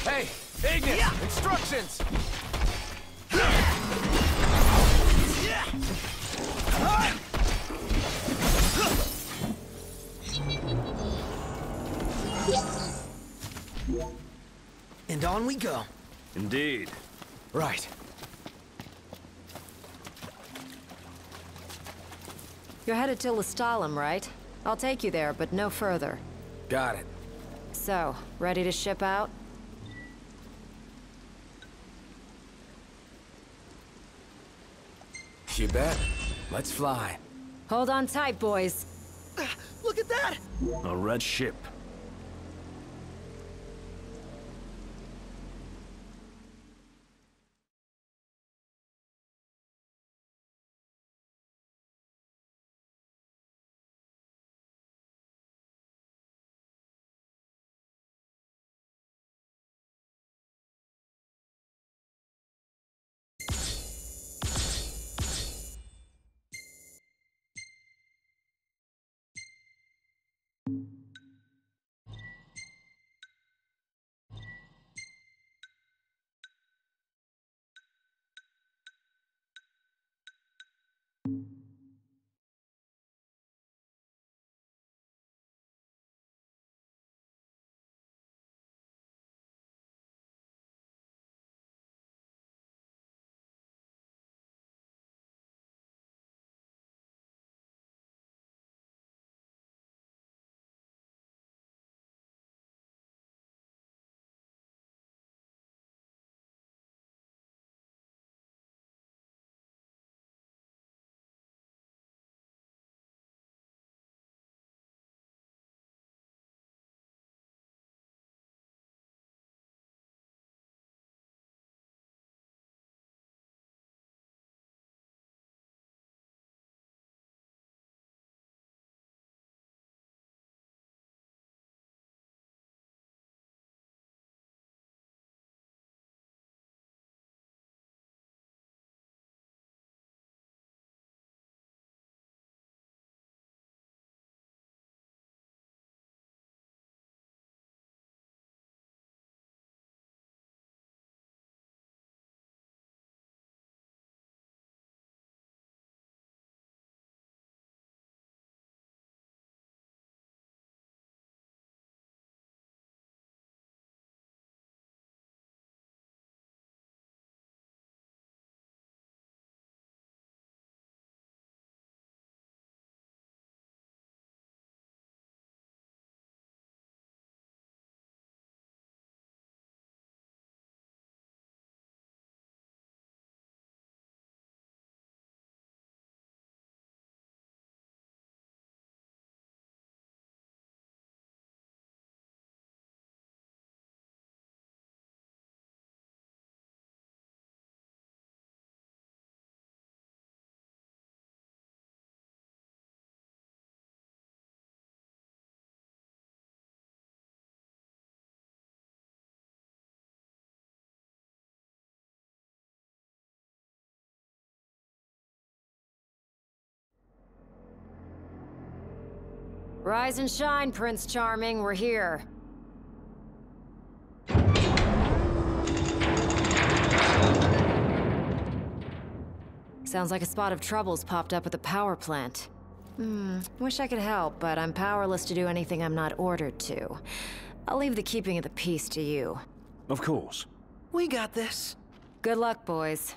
Hey! Hey, Ignis! Instructions! And on we go. Indeed. Right. You're headed to Lestalem, right? I'll take you there, but no further. Got it. So, ready to ship out? You bet. Let's fly. Hold on tight, boys. Look at that! A red ship. Rise and shine, Prince Charming. We're here. Sounds like a spot of trouble's popped up at the power plant. Wish I could help, but I'm powerless to do anything I'm not ordered to. I'll leave the keeping of the peace to you. Of course. We got this. Good luck, boys.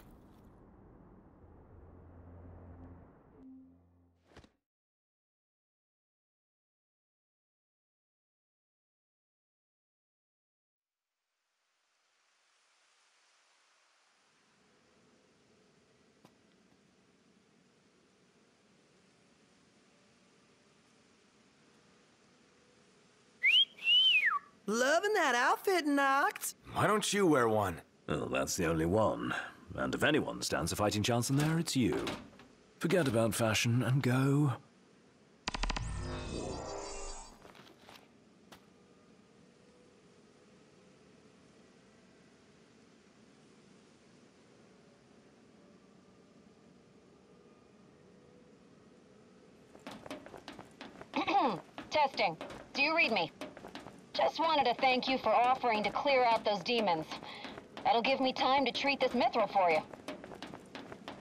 Loving that outfit, Noct. Why don't you wear one? Well, that's the only one. And if anyone stands a fighting chance in there, it's you. Forget about fashion and go. Testing. Do you read me? Just wanted to thank you for offering to clear out those demons. That'll give me time to treat this mithril for you.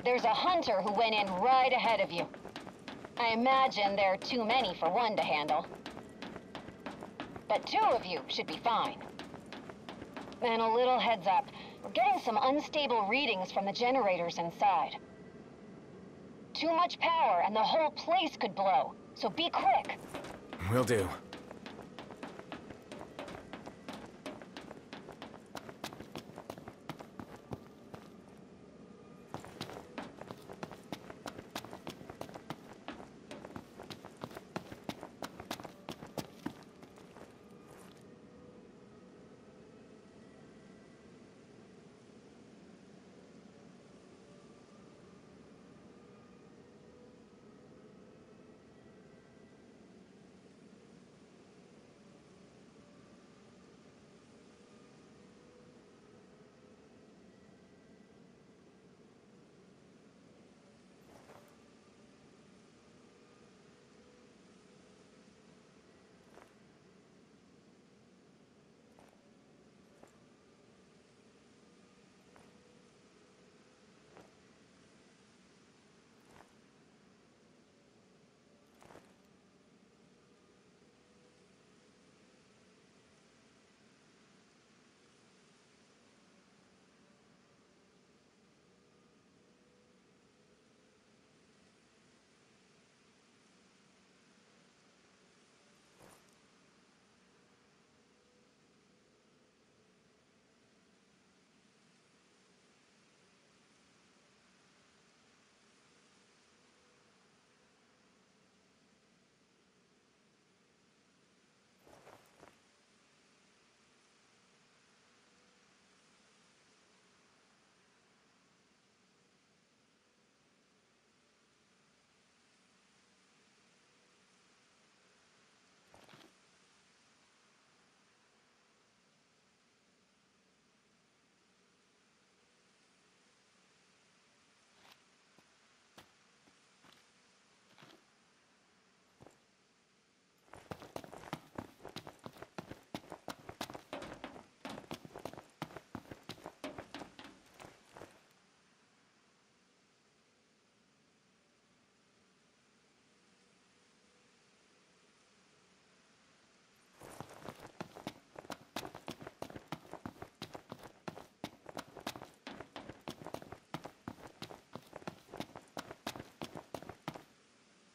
There's a hunter who went in right ahead of you. I imagine there are too many for one to handle. But 2 of you should be fine. And a little heads up, we're getting some unstable readings from the generators inside. Too much power and the whole place could blow, so be quick. Will do.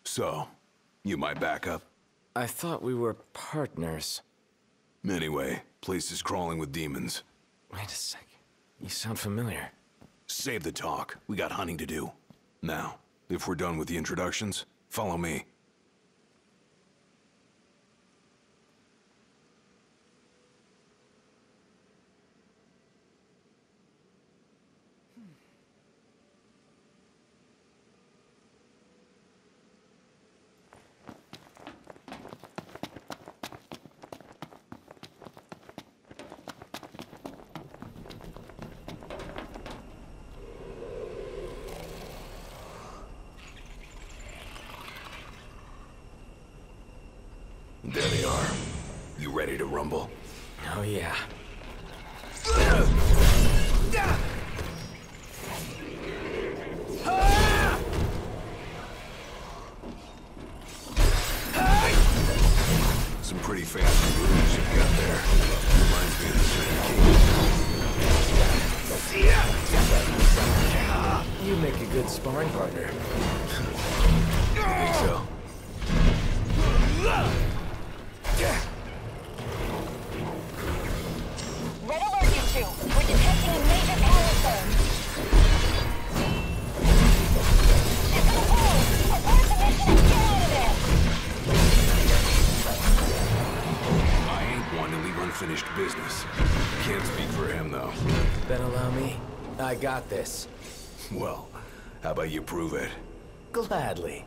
So, you my backup? I thought we were partners. Anyway, place is crawling with demons. Wait a sec. You sound familiar. Save the talk. We got hunting to do. Now, if we're done with the introductions, follow me. There they are. You ready to rumble? Oh, yeah. Some pretty fancy moves you've got there. Reminds me of the Serpent King. You make a good sparring partner. Think so? Red alert, you 2. We're detecting a major power surge. Get to the wall! Abort the mission and get out of there! I ain't one to leave unfinished business. Can't speak for him, though. Then allow me. I got this. Well, how about you prove it? Gladly.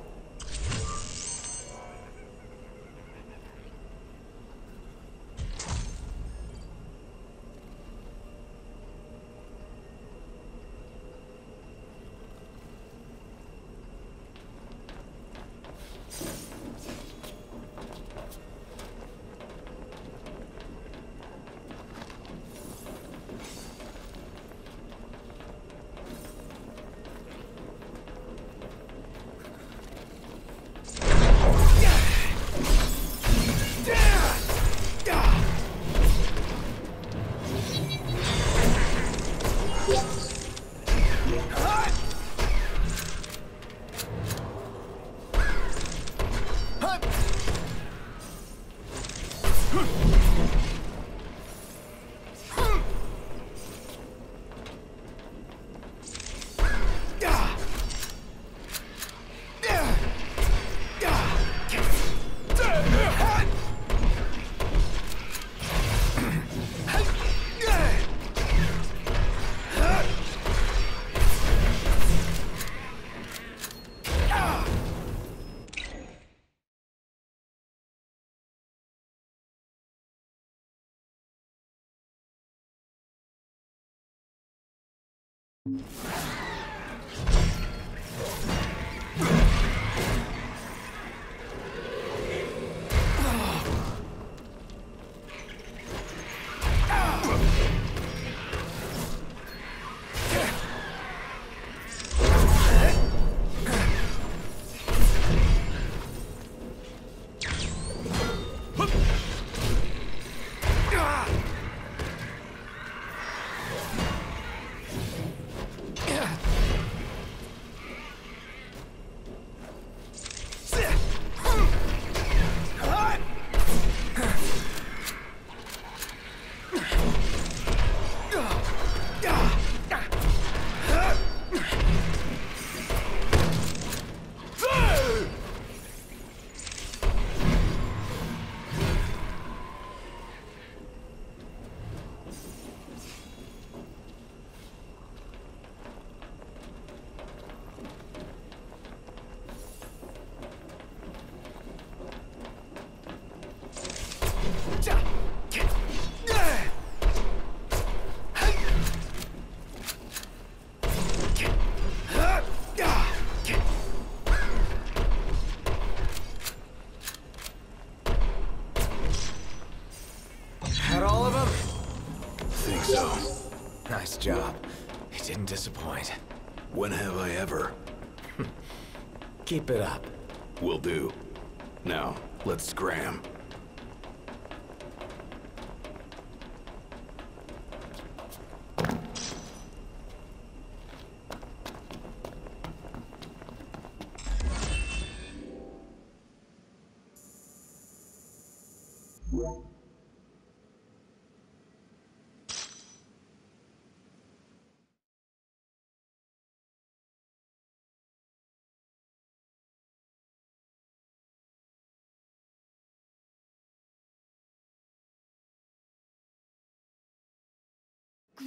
Had all of them? Think so. Nice job. You didn't disappoint. When have I ever? Keep it up. Will do. Now, let's scram.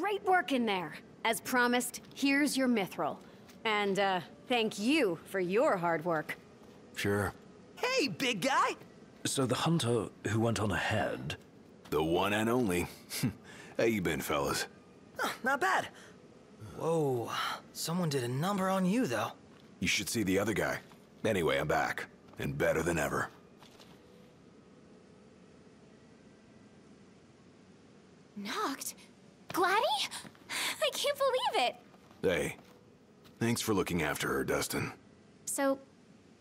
Great work in there. As promised, here's your mithril. And, thank you for your hard work. Sure. Hey, big guy! So the hunter who went on ahead... The one and only. How you been, fellas? Not bad. Whoa, someone did a number on you, though. You should see the other guy. Anyway, I'm back. And better than ever. Knocked? Gladdy? I can't believe it! Hey, thanks for looking after her, Dustin. So,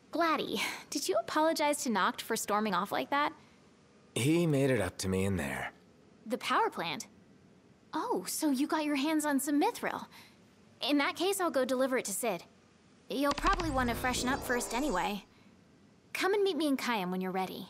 Gladdy, did you apologize to Noct for storming off like that? He made it up to me in there. The power plant? Oh, so you got your hands on some mithril. In that case, I'll go deliver it to Sid. You'll probably want to freshen up first anyway. Come and meet me in Kayam when you're ready.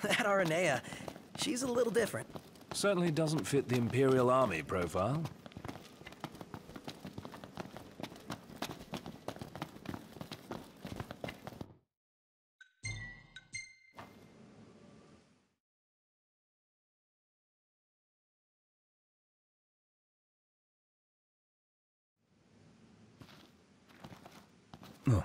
That Aranea, she's a little different. Certainly doesn't fit the Imperial Army profile. Oh.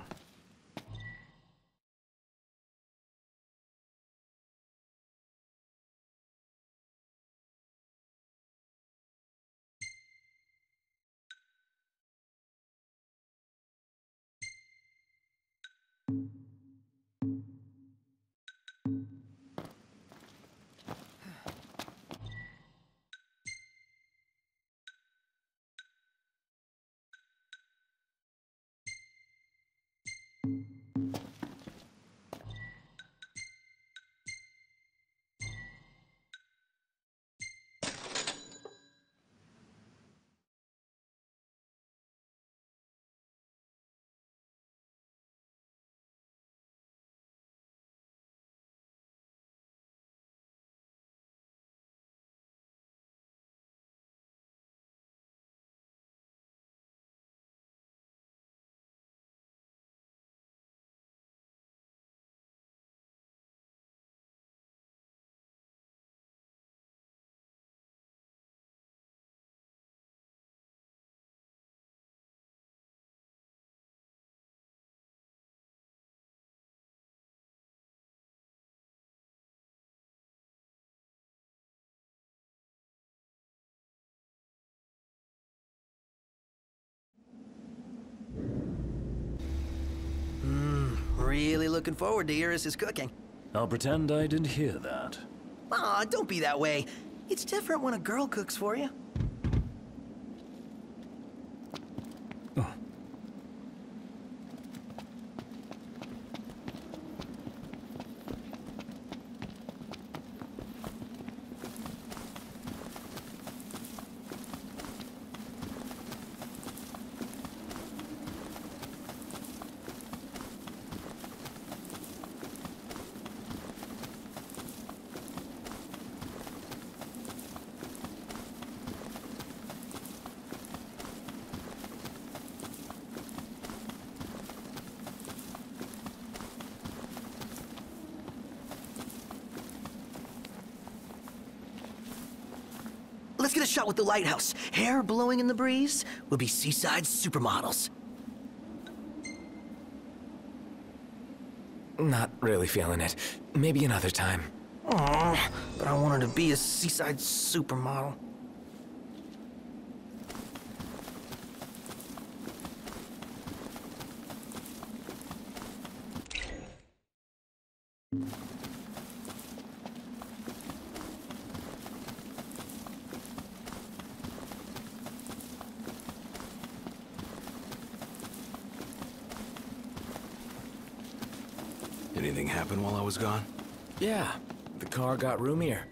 Really looking forward to Iris' cooking. I'll pretend I didn't hear that. Aw, don't be that way. It's different when a girl cooks for you. Let's get a shot with the lighthouse. Hair blowing in the breeze. We'll be seaside supermodels. Not really feeling it. Maybe another time. Aw, but I wanted to be a seaside supermodel. Anything happen while I was gone? Yeah, the car got roomier.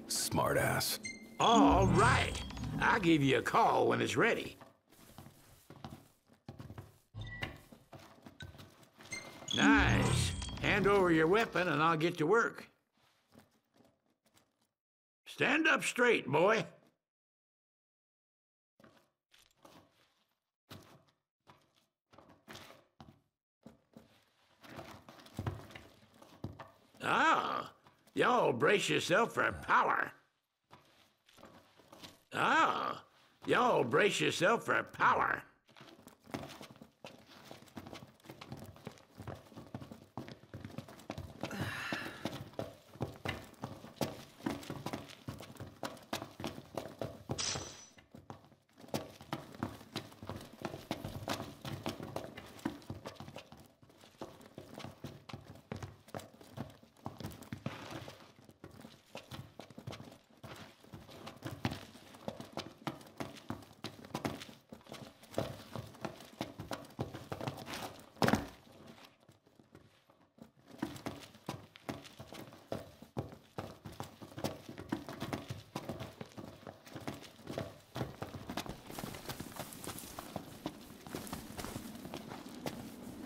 Smart ass. All right. I'll give you a call when it's ready. Nice. Hand over your weapon and I'll get to work. Stand up straight, boy. Ah, y'all brace yourself for power. Ah, y'all brace yourself for power.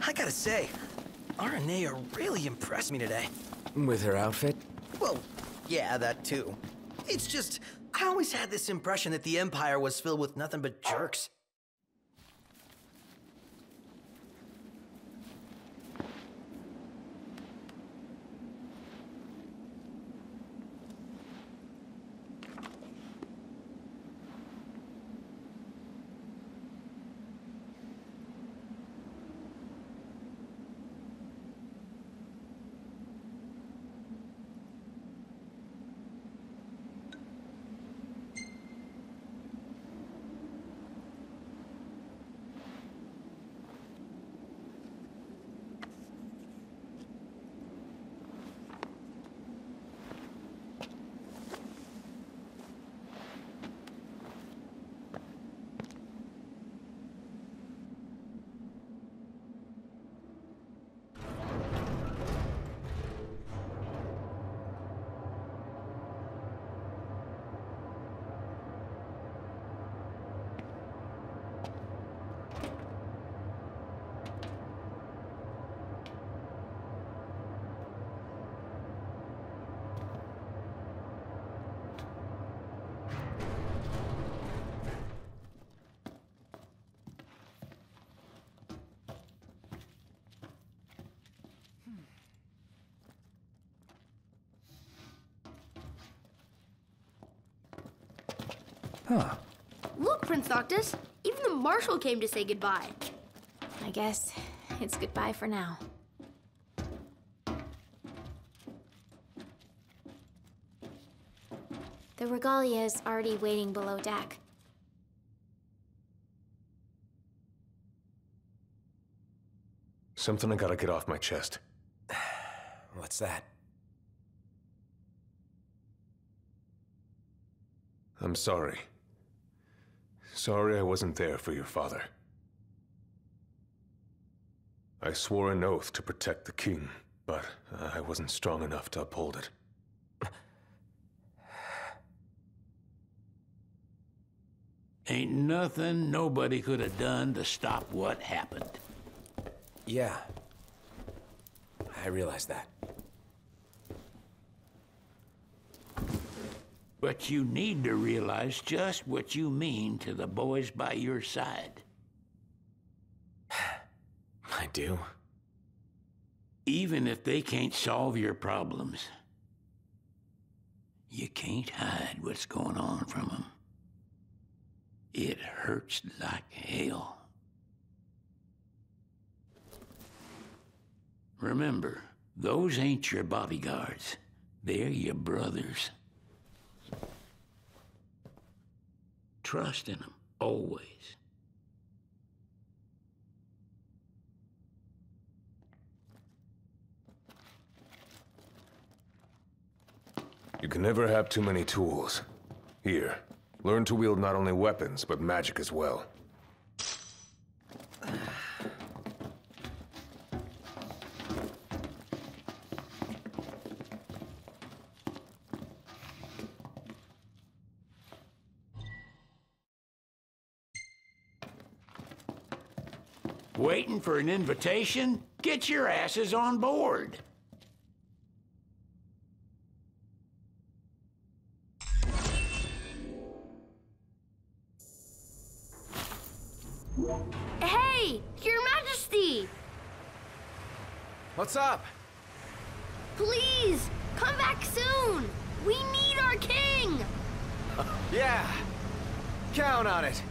I gotta say, Aranea really impressed me today. With her outfit? Well, yeah, that too. It's just, I always had this impression that the Empire was filled with nothing but jerks. Huh. Look, Prince Noctis. Even the Marshal came to say goodbye. I guess it's goodbye for now. The regalia is already waiting below deck. Something I gotta get off my chest. What's that? I'm sorry. Sorry I wasn't there for your father. I swore an oath to protect the king, but I wasn't strong enough to uphold it. Ain't nothing nobody could have done to stop what happened. Yeah. I realize that. But you need to realize just what you mean to the boys by your side. I do. Even if they can't solve your problems, you can't hide what's going on from them. It hurts like hell. Remember, those ain't your bodyguards. They're your brothers. Trust in them, always. You can never have too many tools. Here, learn to wield not only weapons, but magic as well. Waiting for an invitation? Get your asses on board. Hey, Your Majesty! What's up? Please, come back soon! We need our king! Yeah. Count on it.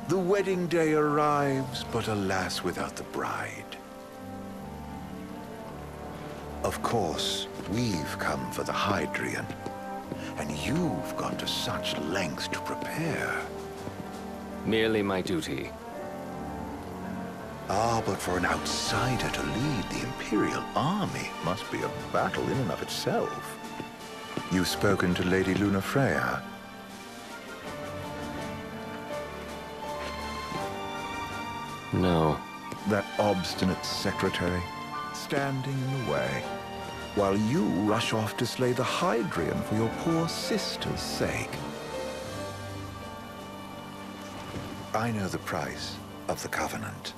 The wedding day arrives, but alas, without the bride. Of course, we've come for the Hydrian, and you've gone to such lengths to prepare. Merely my duty. Ah, but for an outsider to lead the Imperial army must be a battle in and of itself. You've spoken to Lady Lunafreya? No. That obstinate secretary, standing in the way, while you rush off to slay the Hydrian for your poor sister's sake. I know the price of the Covenant.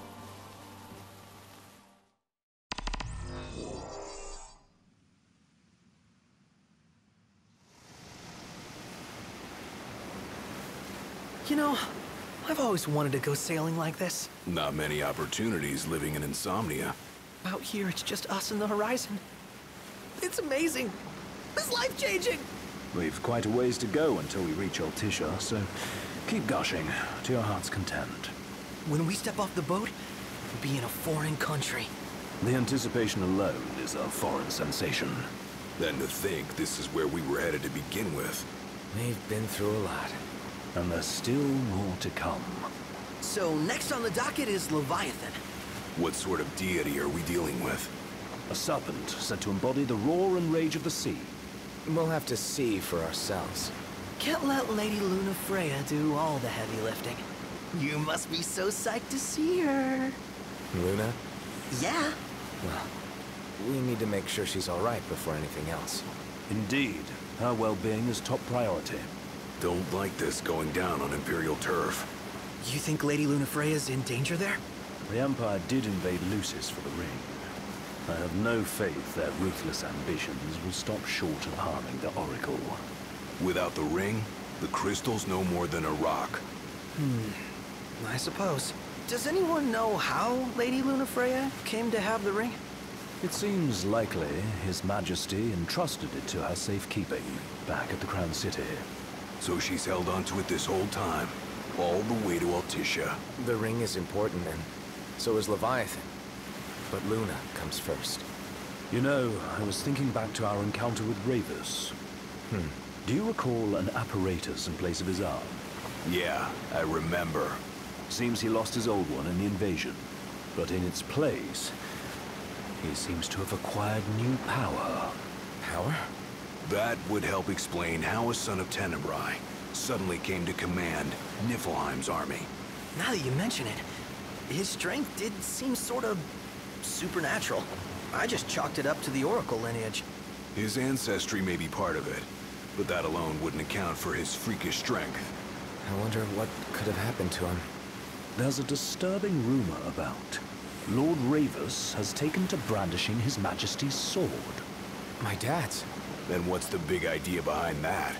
You know, I've always wanted to go sailing like this. Not many opportunities living in Insomnia. Out here, it's just us and the horizon. It's amazing. It's life-changing. We've quite a ways to go until we reach Altisha, so keep gushing to your heart's content. When we step off the boat, we'll be in a foreign country. The anticipation alone is a foreign sensation. Then to think this is where we were headed to begin with. We've been through a lot. And there's still more to come. So next on the docket is Leviathan. What sort of deity are we dealing with? A serpent said to embody the roar and rage of the sea. We'll have to see for ourselves. Can't let Lady Lunafreya do all the heavy lifting. You must be so psyched to see her. Luna? Yeah. Well, we need to make sure she's all right before anything else. Indeed. Her well-being is top priority. Don't like this going down on Imperial turf. You think Lady Lunafreya's in danger there? The Empire did invade Lucis for the ring. I have no faith their ruthless ambitions will stop short of harming the Oracle. Without the ring, the crystal's no more than a rock. I suppose. Does anyone know how Lady Lunafreya came to have the ring? It seems likely His Majesty entrusted it to her safekeeping back at the Crown City. So she's held onto it this whole time, all the way to Altisha. The ring is important, and so is Leviathan. But Luna comes first. You know, I was thinking back to our encounter with Ravus. Do you recall an apparatus in place of his arm? Yeah, I remember. Seems he lost his old one in the invasion. But in its place, he seems to have acquired new power. Power? That would help explain how a son of Tenebrae suddenly came to command Niflheim's army. Now that you mention it, his strength did seem sort of supernatural. I just chalked it up to the Oracle lineage. His ancestry may be part of it, but that alone wouldn't account for his freakish strength. I wonder what could have happened to him. There's a disturbing rumor about Lord Ravus has taken to brandishing His Majesty's sword. My dad's. Then what's the big idea behind that?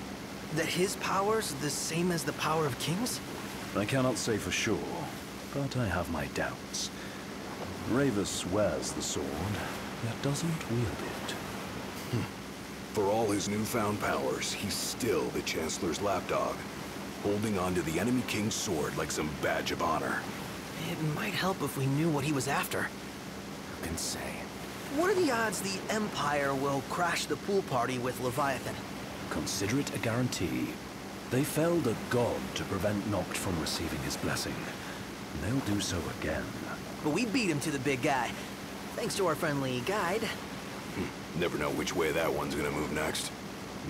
That his power's the same as the power of kings? I cannot say for sure, but I have my doubts. Ravus wears the sword, yet doesn't wield it. For all his newfound powers, he's still the Chancellor's lapdog, holding on to the enemy king's sword like some badge of honor. It might help if we knew what he was after. Who can say? What are the odds the Empire will crash the pool party with Leviathan? Consider it a guarantee. They felled a god to prevent Noct from receiving his blessing. They'll do so again. But we beat him to the big guy, thanks to our friendly guide. Never know which way that one's gonna move next.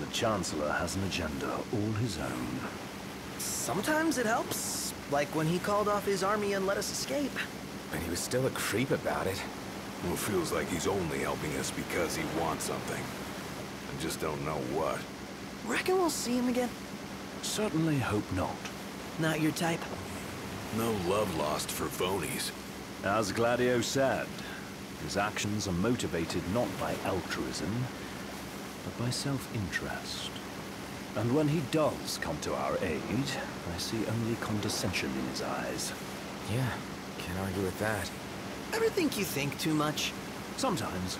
The Chancellor has an agenda all his own. Sometimes it helps, like when he called off his army and let us escape. But he was still a creep about it. Well, feels like he's only helping us because he wants something. I just don't know what. Reckon we'll see him again? Certainly hope not. Not your type? No love lost for phonies. As Gladio said, his actions are motivated not by altruism, but by self-interest. And when he does come to our aid, I see only condescension in his eyes. Yeah, can't argue with that. Ever think you think too much? Sometimes,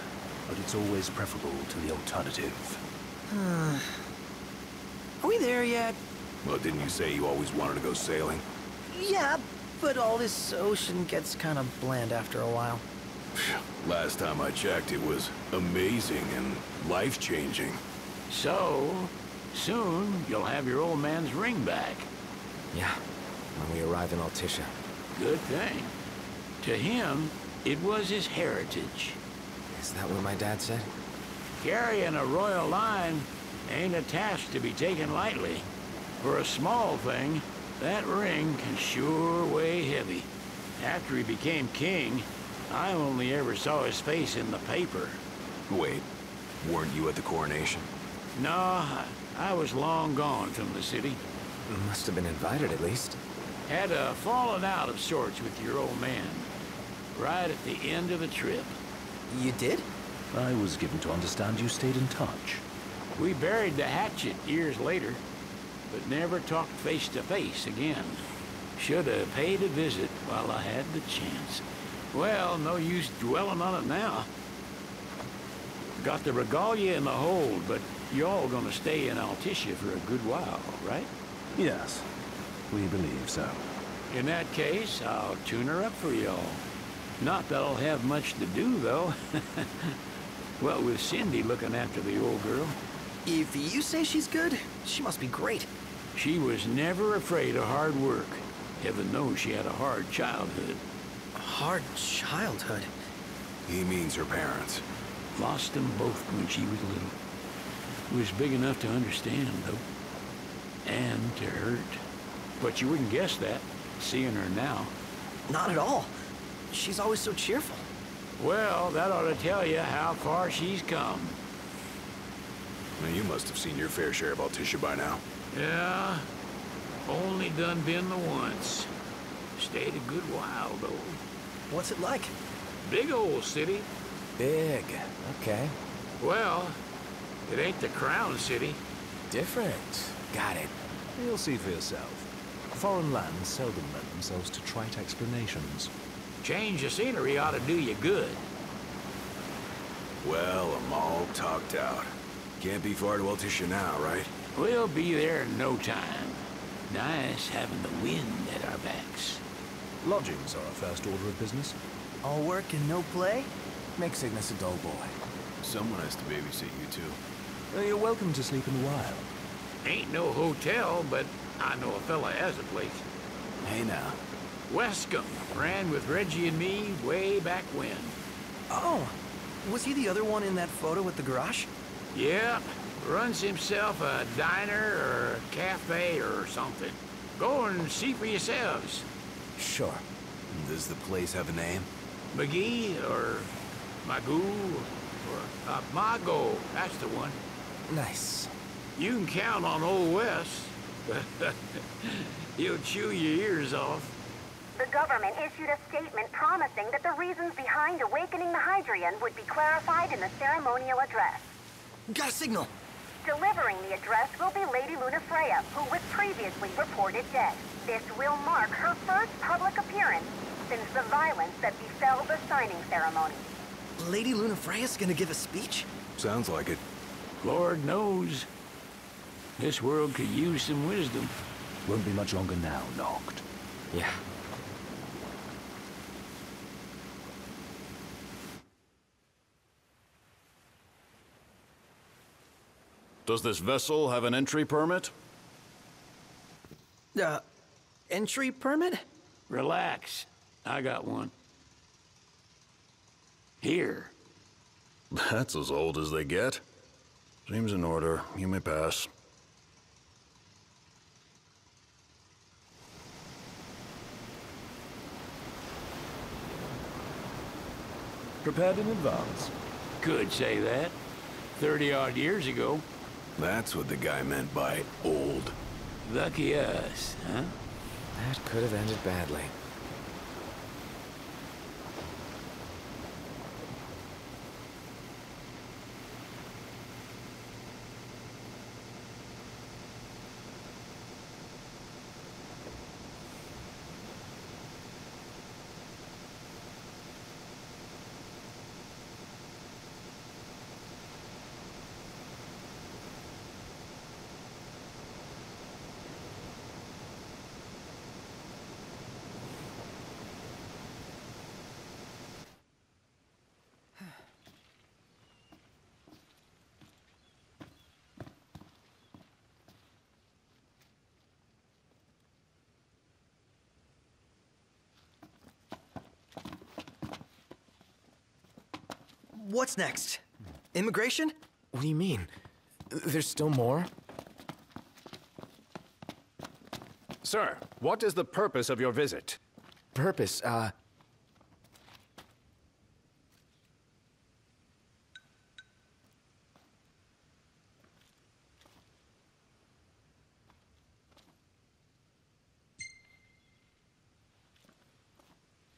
but it's always preferable to the alternative. Are we there yet? Well, didn't you say you always wanted to go sailing? Yeah, but all this ocean gets kind of bland after a while. Last time I checked, it was amazing and life-changing. So, soon you'll have your old man's ring back. Yeah, when we arrive in Altisha. Good thing. To him, it was his heritage. Is that what my dad said? Carrying a royal line ain't a task to be taken lightly. For a small thing, that ring can sure weigh heavy. After he became king, I only ever saw his face in the paper. Wait, weren't you at the coronation? No, I was long gone from the city. Must have been invited at least. Had a falling out of sorts with your old man. Right at the end of the trip. You did? I was given to understand you stayed in touch. We buried the hatchet years later, but never talked face to face again. Should have paid a visit while I had the chance. Well, no use dwelling on it now. Got the regalia in the hold, but y'all gonna stay in Altissia for a good while, right? Yes, we believe so. In that case, I'll tune her up for y'all. Not that I'll have much to do, though. Well, with Cindy looking after the old girl. If you say she's good, she must be great. She was never afraid of hard work. Heaven knows she had a hard childhood. A hard childhood? He means her parents. Lost them both when she was little. Was big enough to understand, though. And to hurt. But you wouldn't guess that, seeing her now. Not at all. She's always so cheerful. Well, that ought to tell you how far she's come. Now, you must have seen your fair share of Altissia by now. Yeah, only done been the once. Stayed a good while, though. What's it like? Big old city. Big. Okay. Well, it ain't the crown city. Different. Got it. You'll see for yourself. Foreign lands seldom lend themselves to trite explanations. Change of scenery ought to do you good. Well, I'm all talked out. Can't be far to Altissia now, right? We'll be there in no time. Nice having the wind at our backs. Lodgings are our first order of business. All work and no play? Make Cygnus a dull boy. Someone has to babysit you two. You're welcome to sleep in the wild. Ain't no hotel, but I know a fella has a place. Hey now. Westcomb ran with Reggie and me way back when. Oh, was he the other one in that photo with the garage? Yeah, runs himself a diner or a cafe or something. Go and see for yourselves. Sure. Does the place have a name? McGee or Magoo or Mago, that's the one. Nice. You can count on Old Wes. He'll chew your ears off. The government issued a statement promising that the reasons behind awakening the Hydrian would be clarified in the ceremonial address. Got a signal. Delivering the address will be Lady Lunafreya, who was previously reported dead. This will mark her first public appearance since the violence that befell the signing ceremony. Lady Lunafreya's gonna give a speech? Sounds like it. Lord knows. This world could use some wisdom. Won't be much longer now, Noct. Yeah. Does this vessel have an entry permit? Entry permit? Relax. I got one. Here. That's as old as they get. Seems in order. You may pass. Prepared in advance. Could say that. 30-odd years ago. That's what the guy meant by old. Lucky us, huh? That could have ended badly. What's next? Immigration? What do you mean? There's still more? Sir, what is the purpose of your visit? Purpose,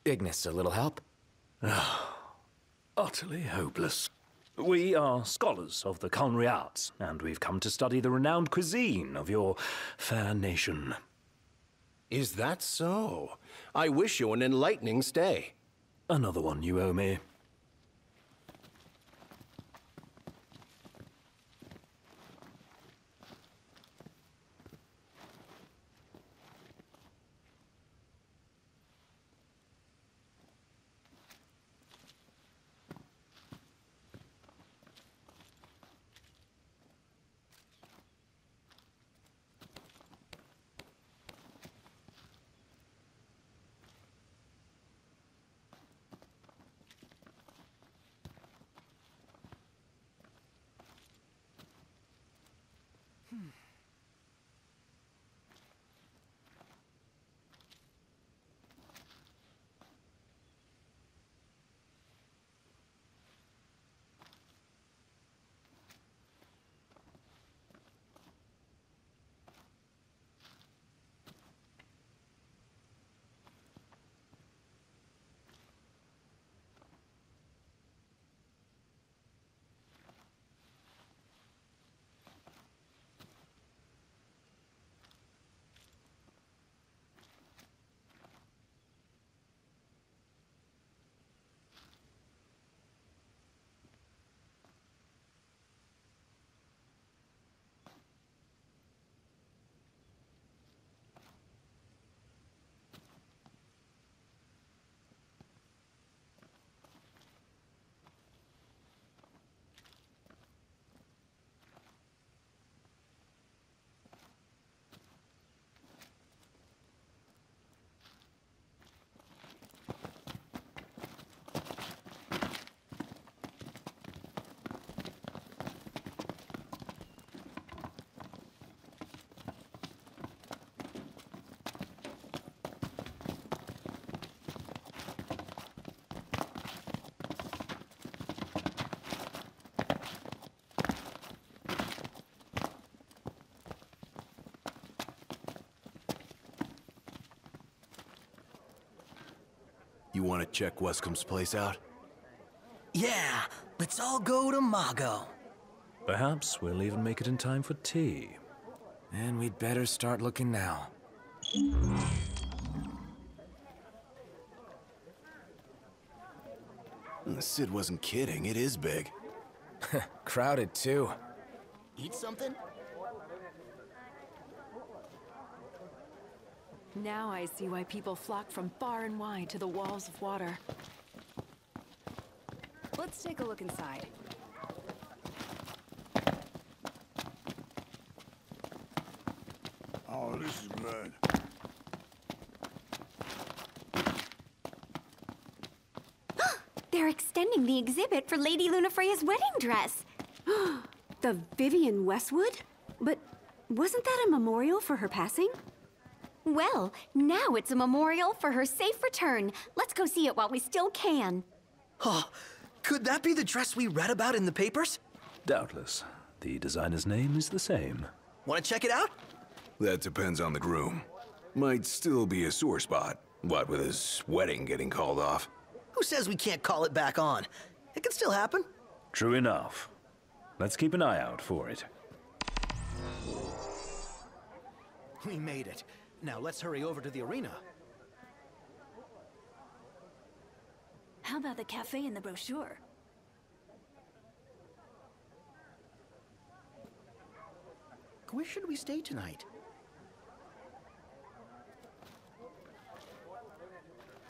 Ignis, a little help? Utterly hopeless. We are scholars of the culinary arts, and we've come to study the renowned cuisine of your fair nation. Is that so? I wish you an enlightening stay. Another one you owe me. You want to check Wescom's place out? Yeah, let's all go to Mago. Perhaps we'll even make it in time for tea. And we'd better start looking now. Sid wasn't kidding, it is big. Crowded, too. Eat something? Now I see why people flock from far and wide to the walls of water. Let's take a look inside. Oh, this is good. They're extending the exhibit for Lady Lunafreya's wedding dress. The Vivian Westwood? But wasn't that a memorial for her passing? Well, now it's a memorial for her safe return. Let's go see it while we still can. Oh, could that be the dress we read about in the papers? Doubtless. The designer's name is the same. Want to check it out? That depends on the groom. Might still be a sore spot. What with his wedding getting called off? Who says we can't call it back on? It can still happen. True enough. Let's keep an eye out for it. We made it. Now let's hurry over to the arena. How about the cafe in the brochure? Where should we stay tonight?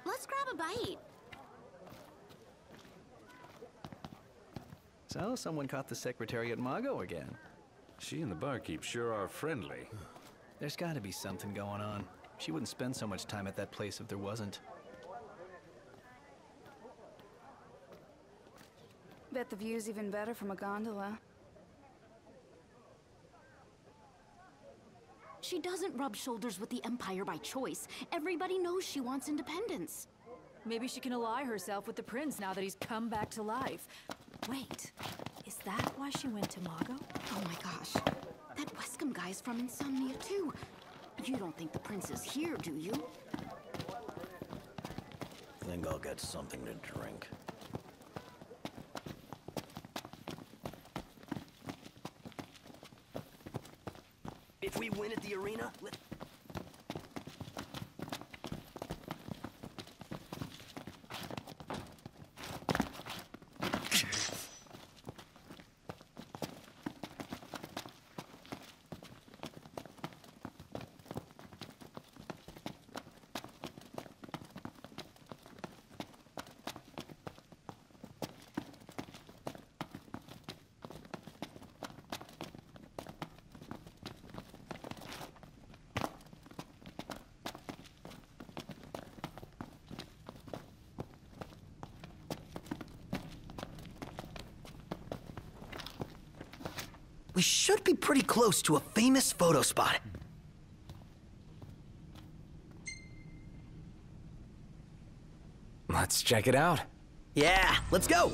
Let's grab a bite. So, someone caught the secretary at Mago again. She and the barkeep sure are friendly. There's gotta be something going on. She wouldn't spend so much time at that place if there wasn't. Bet the view's even better from a gondola. She doesn't rub shoulders with the Empire by choice. Everybody knows she wants independence. Maybe she can ally herself with the prince now that he's come back to life. Wait, is that why she went to Mago? Oh my gosh. That Wescom guy's from Insomnia too. You don't think the prince is here, do you? Think I'll get something to drink. If we win at the arena, we should be pretty close to a famous photo spot. Let's check it out. Yeah, let's go!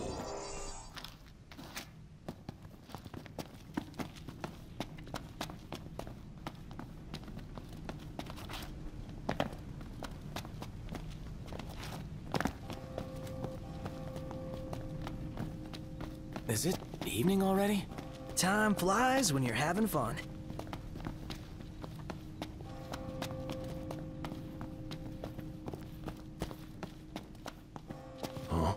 Is it evening already? Time flies when you're having fun. Huh?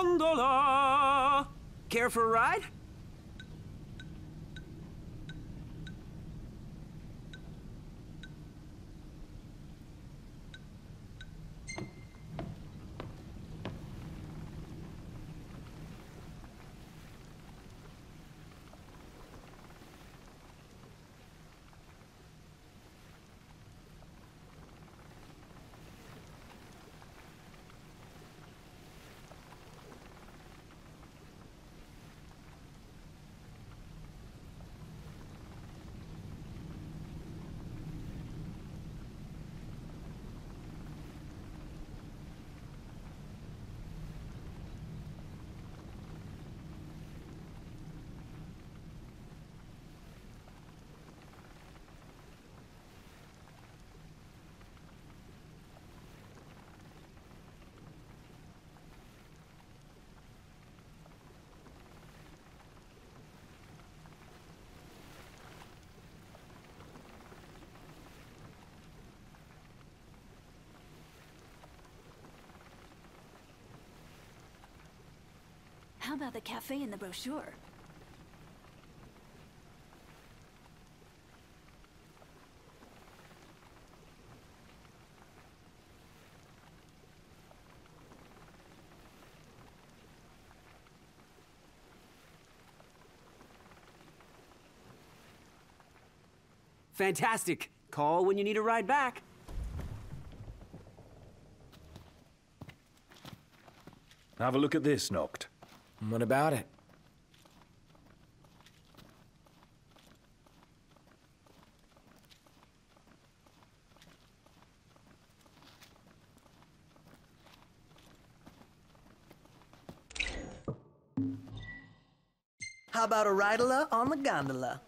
Gondola! Care for a ride? How about the cafe in the brochure? Fantastic. Call when you need a ride back. Have a look at this, Noct. What about it? How about a ride-a-la on the gondola?